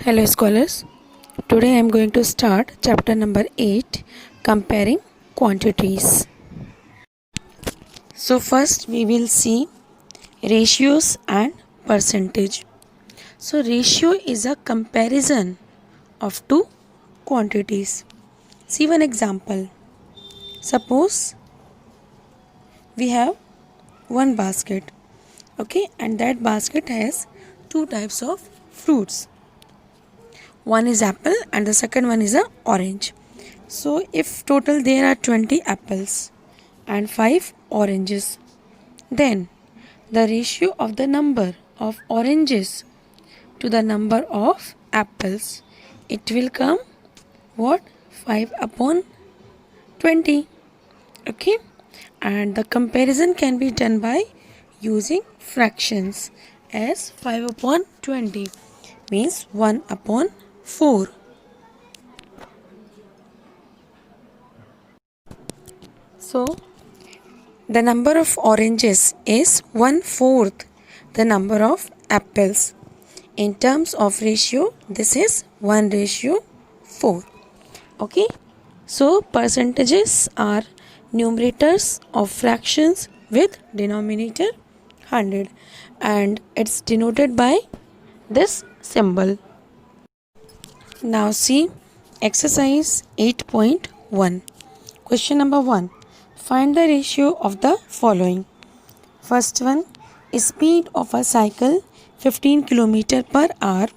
Hello scholars, today I am going to start chapter number 8, comparing quantities. So first we will see ratios and percentage. So ratio is a comparison of two quantities. See one example. Suppose we have one basket, okay, and that basket has two types of fruits. One is apple and the second one is a orange. So if total there are 20 apples and 5 oranges, then the ratio of the number of oranges to the number of apples, it will come what? 5 upon 20. Okay, and the comparison can be done by using fractions, as 5 upon 20 means 1 upon 4. So the number of oranges is 1/4 the number of apples. In terms of ratio, this is 1:4. Okay, so percentages are numerators of fractions with denominator 100, and it's denoted by this symbol. Now see exercise 8.1. Question number 1. Find the ratio of the following. First one, speed of a cycle 15 km per hour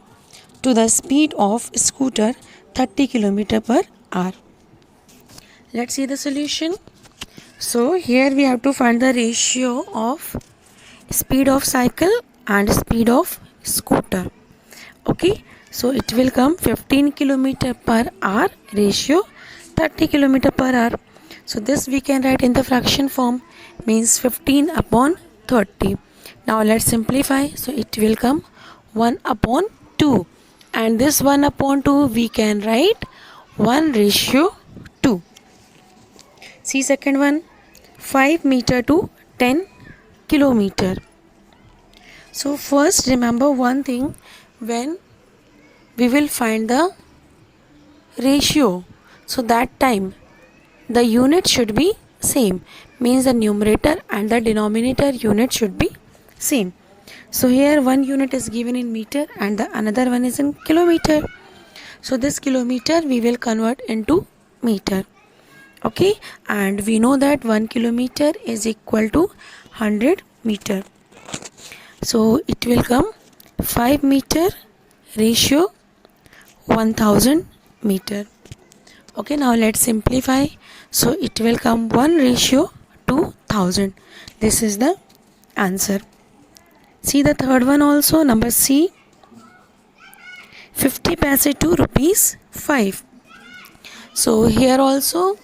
to the speed of scooter 30 km per hour. Let's see the solution. So here we have to find the ratio of speed of cycle and speed of scooter. Okay, so it will come 15 km per hour ratio 30 km per hour. So this we can write in the fraction form, means 15 upon 30. Now let's simplify. So it will come 1 upon 2, and this 1 upon 2 we can write 1:2. See second one, 5 meter to 10 kilometer. So first remember one thing, when we will find the ratio, so that time the unit should be same, means the numerator and the denominator unit should be same. So here one unit is given in meter and the another one is in kilometer. So this kilometer we will convert into meter. Okay, and we know that 1 kilometer is equal to 100 meter. So it will come 5 meter ratio 1000 meter. Okay, now let's simplify. So it will come 1:1000. This is the answer. See the third one also, number C, 50 paise to rupees 5. So here also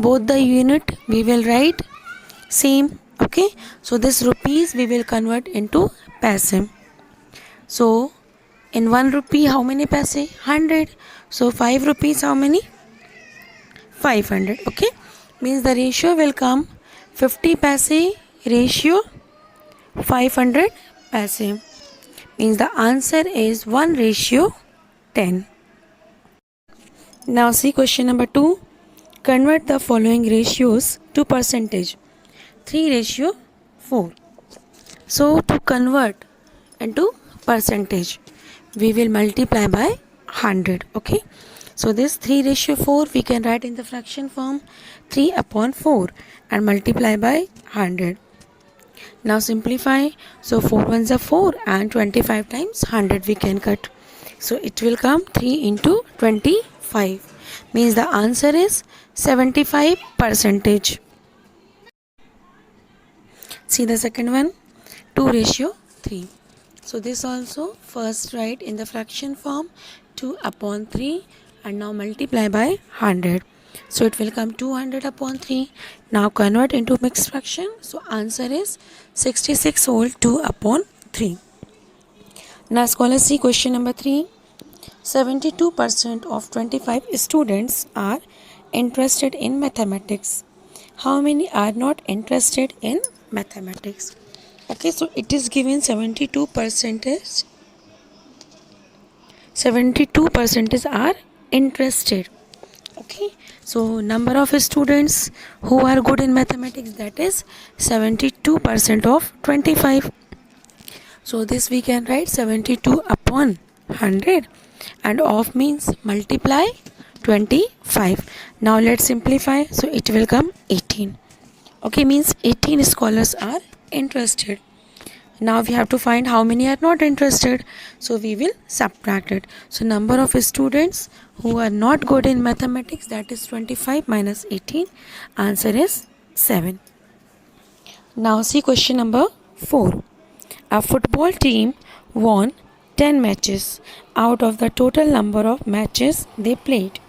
both the unit we will write same. Okay, so this rupees we will convert into paise. So in 1 rupee how many paise? 100. So 5 rupees how many? 500. Okay, means the ratio will come 50 paise ratio 500 paise, means the answer is 1:10. Now see question number 2. Convert the following ratios to percentage. 3:4. So to convert into percentage, we will multiply by 100. Okay, so this 3:4 we can write in the fraction form, 3 upon 4, and multiply by 100. Now simplify. So 4 ones are 4 and 25 times 100 we can cut. So it will come 3 into 25, means the answer is 75%. See the second one, 2:3. So this also first write in the fraction form, 2 upon 3, and now multiply by 100. So it will come 200 upon 3. Now convert into mixed fraction. So answer is 66 whole 2 upon 3. Now scholars see question number 3. 72% of 25 students are interested in mathematics. How many are not interested in mathematics? Okay, so it is given 72% 72% are interested. Okay, so number of students who are good in mathematics, that is 72% of 25. So this we can write 72 upon 100, and of means multiply 25. Now let's simplify, so it will come 18. Okay, means 18 scholars are interested. Now we have to find how many are not interested, so we will subtract it. So number of students who are not good in mathematics, that is 25 minus 18, answer is 7. Now see question number 4. A football team won 10 matches out of the total number of matches they played.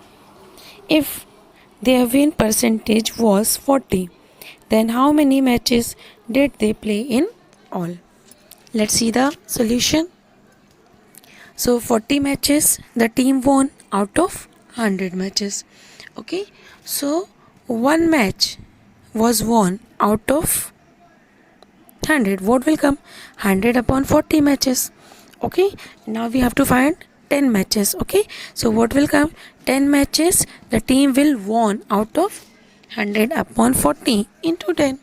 If their win percentage was 40, then how many matches did they play in all? Let's see the solution. So 40 matches the team won out of 100 matches. Okay, so one match was won out of 100. What will come? 100 upon 40 matches. Okay, now we have to find 10 matches. Okay, so what will come? 10 matches the team will won out of 100 upon 40 into 10.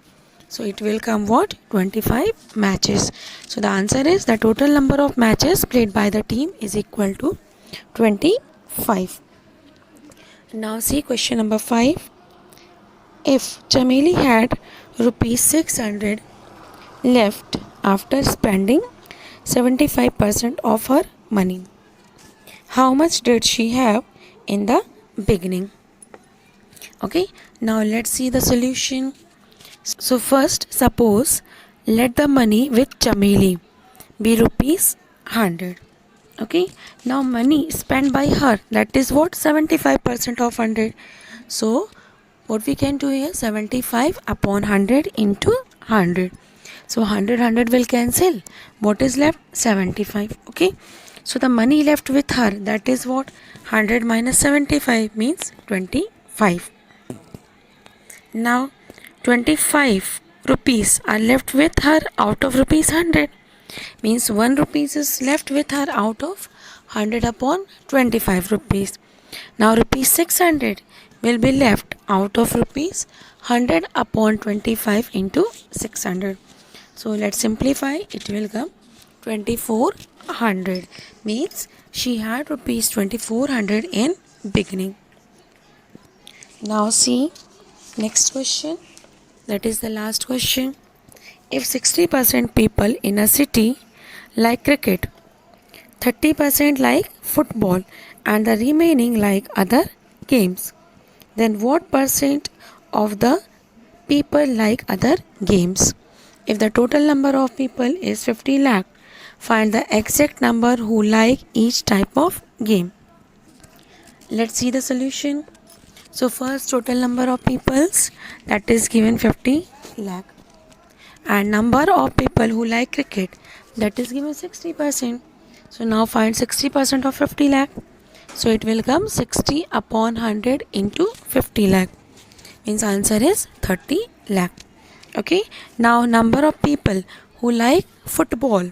So it will come what? 25 matches. So the answer is the total number of matches played by the team is equal to 25. Now see question number 5. If Chameli had rupees 600 left after spending 75% of her money, how much did she have in the beginning? Okay, now let's see the solution. So first, suppose let the money with Chameli be rupees 100. Okay, now money spent by her, that is what? 75% of 100. So what we can do here? 75 upon 100 into 100. So 100 will cancel. What is left? 75. Okay, so the money left with her, that is what? 100 minus 75 means 25. Now 25 rupees are left with her out of rupees 100, means 1 rupees is left with her out of 100 upon 25 rupees. Now rupees 600 will be left out of rupees 100 upon 25 into 600. So let's simplify, it will come 2400, means she had rupees 2400 in beginning. Now see next question, that is the last question. If 60% people in a city like cricket, 30% like football, and the remaining like other games, then what percent of the people like other games? If the total number of people is 50 lakh, find the exact number who like each type of game. Let's see the solution. So first, total number of peoples, that is given 50 lakh, and number of people who like cricket, that is given 60%. So now find 60% of 50 lakh. So it will come 60 upon 100 into 50 lakh, means answer is 30 lakh. Okay, now number of people who like football,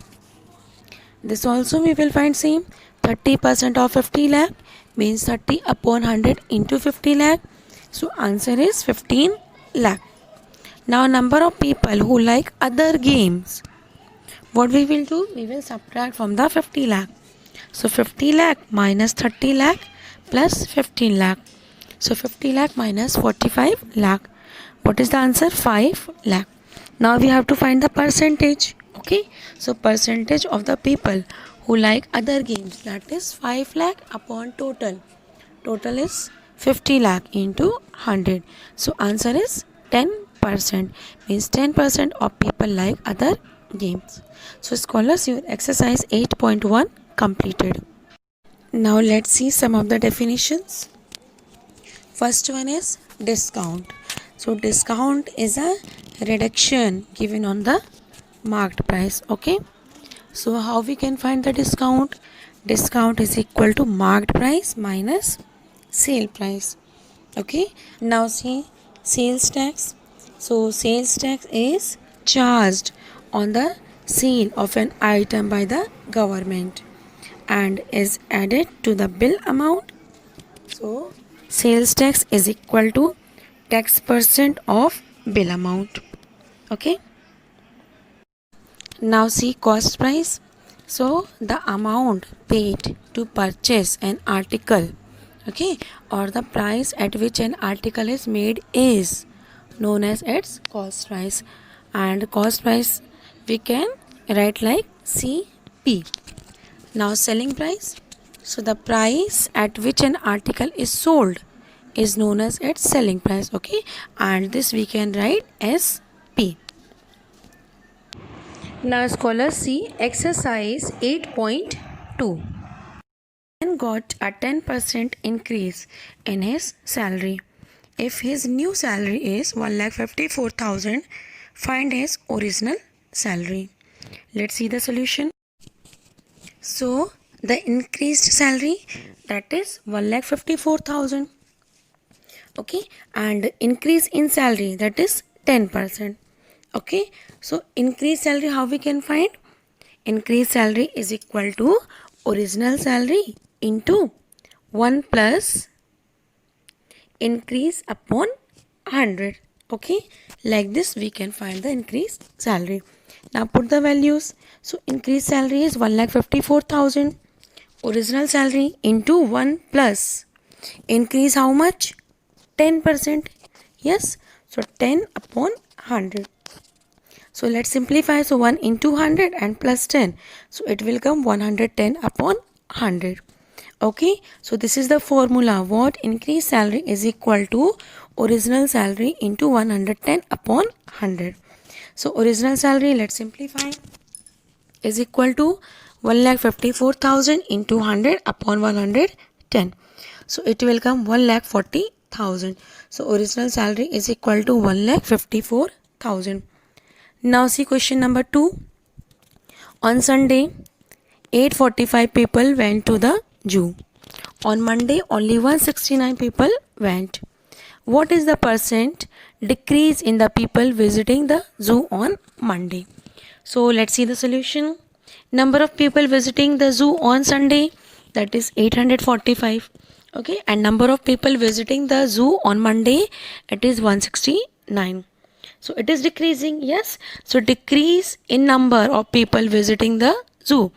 this also we will find same. 30% of 50 lakh means 30 upon 100 into 50 lakh. So answer is 15 lakh. Now number of people who like other games, what we will do? We will subtract from the 50 lakh. So 50 lakh minus 30 lakh plus 15 lakh. So 50 lakh minus 45 lakh. What is the answer? 5 lakh. Now we have to find the percentage. Okay, so percentage of the people who like other games, that is 5 lakh upon total. Total is 50 lakh into 100. So answer is 10%, means 10% of people like other games. So scholars, your exercise 8.1 completed. Now let's see some of the definitions. First one is discount. So discount is a reduction given on the marked price. Okay, so how we can find the discount? Discount is equal to marked price minus sale price. Okay, now see sales tax. So sales tax is charged on the sale of an item by the government. and is added to the bill amount. So sales tax is equal to tax percent of bill amount. Okay. Now see cost price. So the amount paid to purchase an article, okay, or the price at which an article is made is known as its cost price. And cost price we can write like CP. Now selling price. So the price at which an article is sold is known as its selling price, okay, and this we can write as P. Now scholars see exercise 8.2. And got a 10% increase in his salary. If his new salary is 1,54,000, find his original salary. Let's see the solution. So the increased salary, that is 1,54,000. Okay, and increase in salary, that is 10%. Okay, so increased salary, how we can find? Increased salary is equal to original salary into 1 plus increase upon 100. Okay, like this we can find the increased salary. Now put the values. So increased salary is 1,54,000. Original salary into 1 plus increase how much? 10%. Yes, so 10 upon 100. So let's simplify. So 1 into 100 and plus 10. So it will come 110 upon 100. Okay. So this is the formula. What? Increased salary is equal to original salary into 110 upon 100. So original salary, let's simplify, is equal to 1,54,000 into 100 upon 110. So it will come 1,40,000. So original salary is equal to 1,54,000. Now see question number 2. On Sunday, 845 people went to the zoo. On Monday, only 169 people went. What is the percent decrease in the people visiting the zoo on Monday? So let's see the solution. Number of people visiting the zoo on Sunday, that is 845. Okay, and number of people visiting the zoo on Monday, it is 169. So it is decreasing, yes. So decrease in number of people visiting the zoo.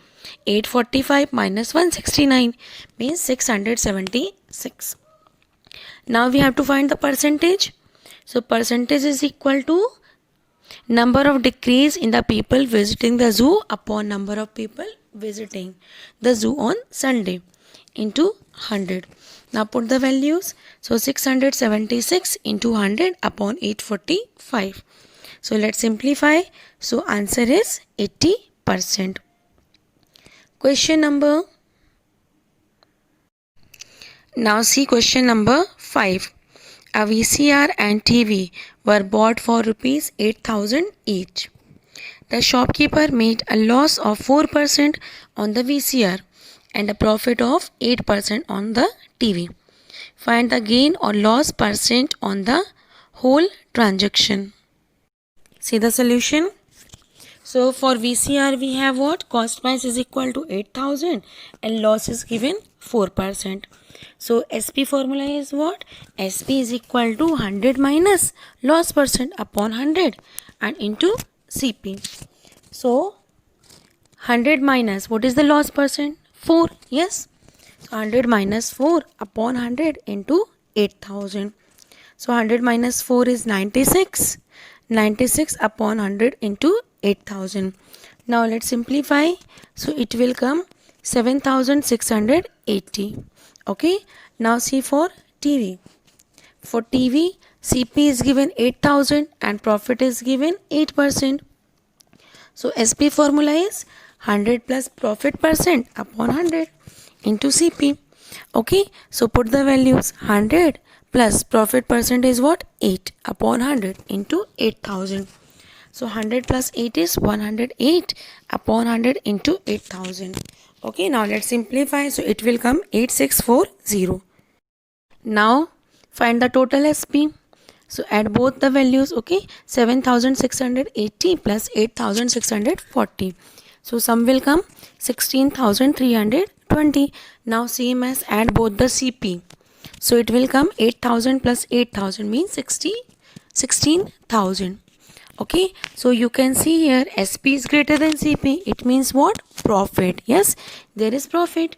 845 minus 169 means 676. Now we have to find the percentage. So percentage is equal to number of decrease in the people visiting the zoo upon number of people visiting the zoo on Sunday into 100. Now put the values. So 676 into 100 upon 845. So let's simplify. So answer is 80%. Question number. Now see question number 5. A VCR and TV were bought for rupees 8,000 each. The shopkeeper made a loss of 4% on the VCR and a profit of 8% on the TV. Find the gain or loss percent on the whole transaction. See the solution. So for VCR we have what? Cost price is equal to 8,000 and loss is given 4%. So SP formula is what? SP is equal to 100 minus loss percent upon 100 and into CP. So 100 minus, what is the loss percent? 4. Yes. So 100 minus 4 upon 100 into 8,000. So 100 minus 4 is 96. 96 upon 100 into 8,000. Now let's simplify. So it will come 7,680. Okay. Now see for TV. For TV, CP is given 8,000 and profit is given 8%. So SP formula is 100 plus profit percent upon 100 into CP. Okay. So put the values. 100 plus profit percent is what? 8 upon 100 into 8,000. So 100 plus 8 is 108 upon 100 into 8,000. Okay, now let's simplify. So it will come 8640. Now find the total SP. So add both the values. Okay, 7,680 plus 8,640. So sum will come 16,320. Now same as add both the CP. So it will come 8,000 plus 8,000 means 16,000. Okay, so you can see here SP is greater than CP. It means what? Profit. Yes, there is profit.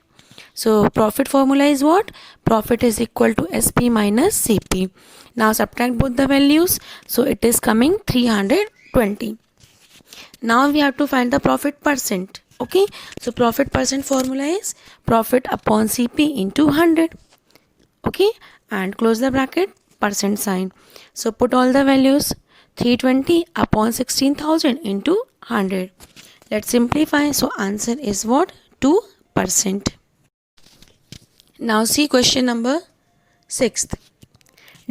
So profit formula is what? Profit is equal to SP minus CP. Now subtract both the values. So it is coming 320. Now we have to find the profit percent. Okay, so profit percent formula is profit upon CP into 100. Okay, and close the bracket, percent sign. So put all the values, 320 upon 16,000 into 100. Let's simplify. So answer is what? 2%. Now see question number 6.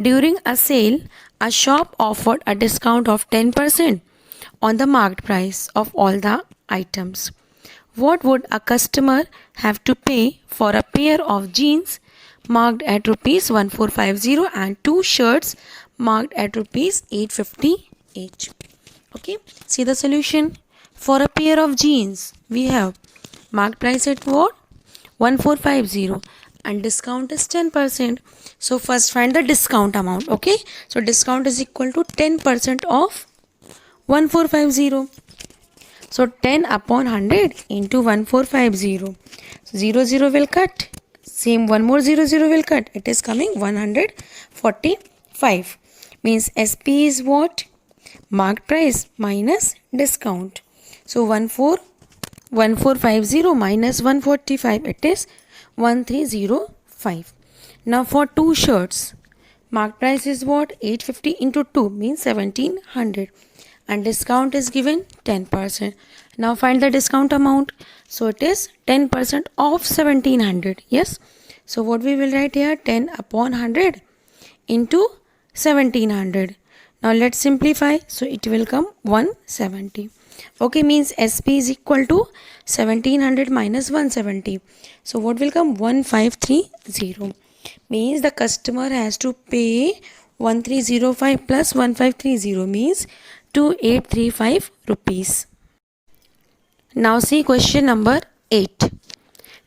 During a sale, a shop offered a discount of 10% on the marked price of all the items. What would a customer have to pay for a pair of jeans marked at rupees 1450 and 2 shirts marked at rupees 850 each? Okay, see the solution. For a pair of jeans, we have marked price at what? 1450 and discount is 10%. So first find the discount amount. Okay, so discount is equal to 10% of 1450. So 10 upon 100 into 1450. 0 will cut. Same one more 0 will cut. It is coming 145. Means SP is what? Marked price minus discount. So 1450 minus 145. It is 1305. Now for 2 shirts, marked price is what? 850 into 2 means 1700. And discount is given 10%. Now find the discount amount. So it is 10% of 1700. Yes. So what we will write here? 10 upon 100 into 1700. Now let's simplify. So it will come 170. Okay, means SP is equal to 1700 minus 170. So what will come? 1530. Means the customer has to pay 1305 plus 1530 means 2835 rupees. Now see question number 8.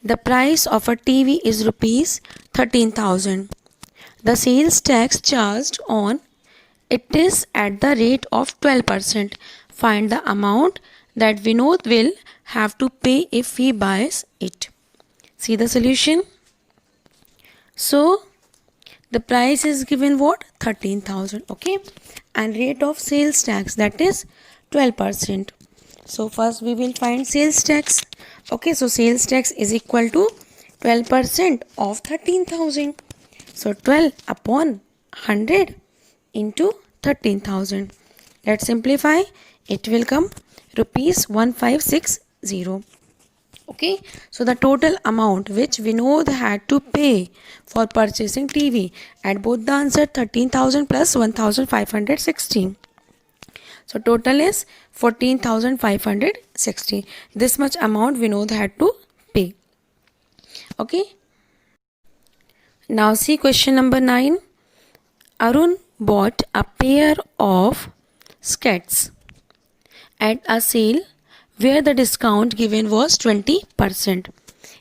The price of a TV is rupees 13,000. The sales tax charged on it is at the rate of 12%. Find the amount that Vinod will have to pay if he buys it. See the solution. So the price is given what? 13,000. Okay, and rate of sales tax, that is 12%. So first we will find sales tax. Okay, so sales tax is equal to 12% of 13,000. So 12 upon 100 into 13,000. Let's simplify. It will come rupees 1560. Okay, so the total amount which Vinod had to pay for purchasing TV, at both the answer 13,000 plus 1,560. So total is 14,560. This much amount Vinod had to pay. Okay. Now see question number 9. Arun bought a pair of skates at a sale where the discount given was 20%.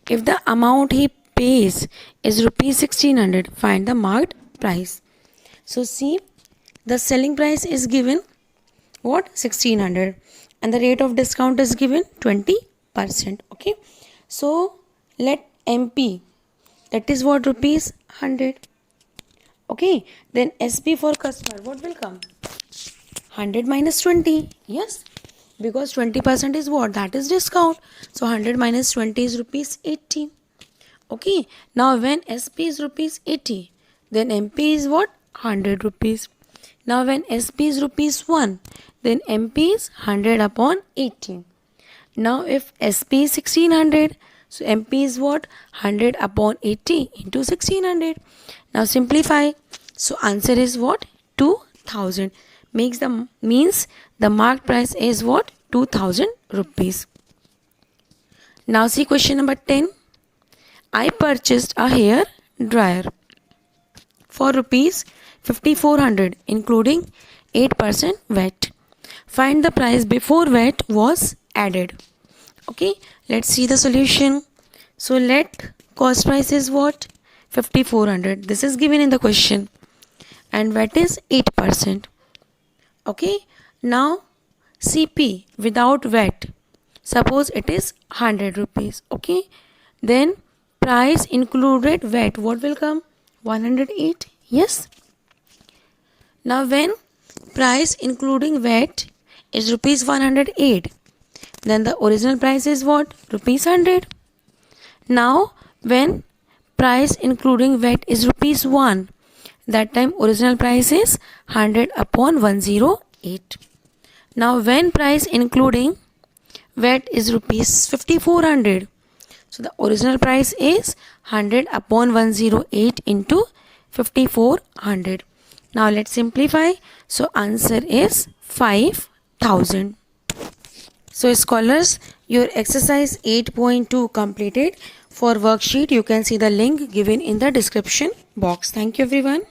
If the amount he pays is rupees 1600, find the marked price. So see, the selling price is given what? 1600 and the rate of discount is given 20%. Okay, so let MP, that is what? Rupees 100. Okay, then SP for customer, what will come? 100 minus 20. Yes, because 20% is what? That is discount. So 100 minus 20 is rupees 80. Okay, now when SP is rupees 80, then MP is what? 100 rupees. Now when SP is rupees 1, then MP is 100 upon 80. Now if SP is 1600, so MP is what? 100 upon 80 into 1600. Now simplify. So answer is what? 2000. Means the marked price is what? 2000 rupees. Now see question number 10. I purchased a hair dryer for rupees 5400 including 8% VAT. Find the price before VAT was added. Okay, let's see the solution. So let cost price is what? 5400. This is given in the question. And VAT is 8%. Okay, now CP without VAT, suppose it is 100 rupees. Okay, then price included VAT, what will come? 108. Yes. Now when price including VAT is rupees 108, then the original price is what? Rupees 100. Now when price including VAT is rupees 1, that time original price is 100 upon 108. Now when price including VAT is rupees 5400, so the original price is 100 upon 108 into 5400. Now let's simplify. So answer is 5000. So scholars, your exercise 8.2 completed. For worksheet, you can see the link given in the description box. Thank you everyone.